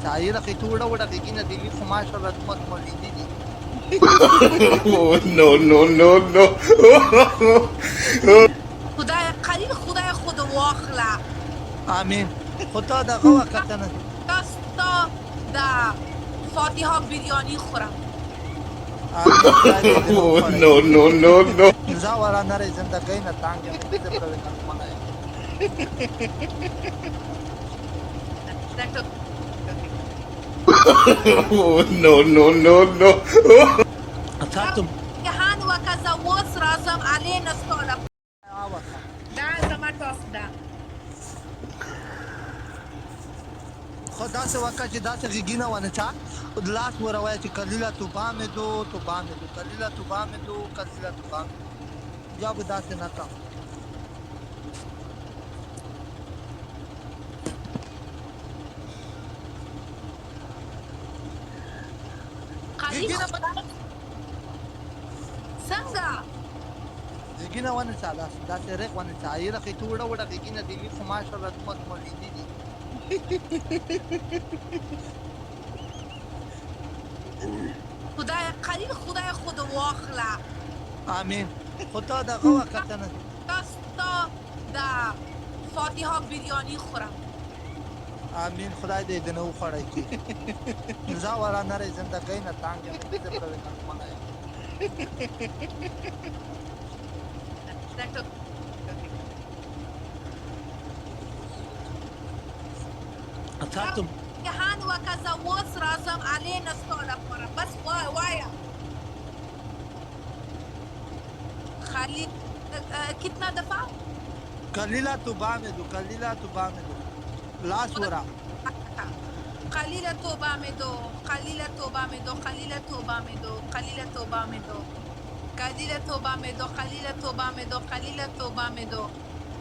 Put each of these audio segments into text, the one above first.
تعيرك توڑا وڑا كينا دي خو ما شاء الله دمت مولدي دي. Oh, no, no, no, no. خدای قلیل خدای خود واخله. امين. خدا دغه وکتنه دستا دا فاتحه بریانی خورم. امين خدای دې دې نو Oh, خوړی no, no, no, no. زاورا نری زندګۍ نه تانګه مې دې پر وکړ منه Oh, no, no, no, no. اتاتم جهان و کذا وس رازم علی نستوله. اوخه دا زما تاس ده. خدا سے وکړه چې داسې غږونه ونه چا د لاس وروایه چې کلیله توبه مې دو توبه مې دو کلیله توبه مې دو کلیله توبه مې دو یا به داسې نه کړم قلیل څنګه غږونه ونه چا داسې رق ونه چا یره کې توړه وړه غږونه دي خو ماشاءالله دمت مولدي دي خدای قلیل خدای خود واخله. امين خدا دغه وکتنه دستا دا فاتحه بریانی خورم. امين خدای دې دې نو خوړی کی زاورا نری زندګۍ نه تانګه مې دې پر وکړ منه اتاتم جهان و کذا وس رازم علی نستوله خورم. بس وایا خلیل कितना दफा कलीला तुबा में दो कलीला तुबा में दो लाश वरा قلیل توبه می دو قلیل توبه می دو قلیل توبه می دو قلیل توبه می دو قلیل توبه می دو قلیل توبه می دو قلیل توبه می دو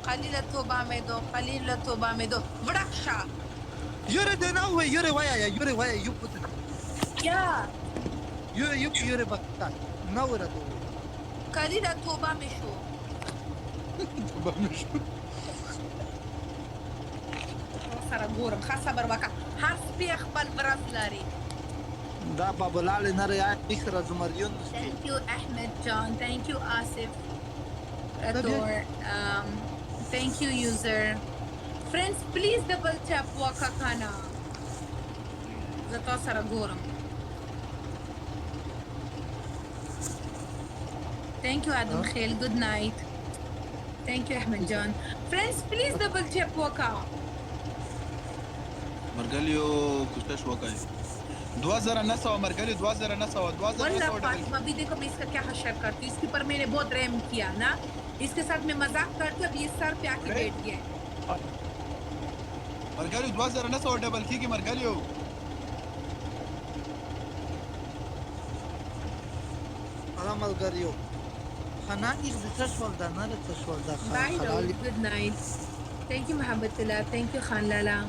قلیل توبه می دو قلیل توبه می دو ورخشا يوري دينا هو يوري ويا يا يوري ويا يبط یا يوري بكتا نورا دو قلیل توبه می شو توبا مش سره ګورم ښه صبر وکړه هر سپی خپل ورځ لري. دا بابلال نرى يا بكرة زمريون Thank you Ahmed John, thank you Asif Ador, thank you user. Friends please double tap waka kana زه تاسو سره ګورم. Thank you Adam Khail, good night. Thank you Ahmed John. Friends please double tap waka. مرګلیو کوشش وکړئ 2900 مرګلیو 2900 والله फातिमा भी देखो मैं इसका क्या हशर करती हूँ. इसके पर मैंने बहुत रहम किया ना, इसके साथ मैं मजाक करती हूँ. अब ये सर पे आके बैठ गया है. مرګلیو 2900 ډبل کیږي مرګلیو على ملغريو خناني بتشوال دا نرى تشوال دا Bye خلالي good night. Thank you Mahabbatullah, thank you Khan Lala.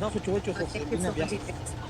ناخد شوية Thank you خصوصي for the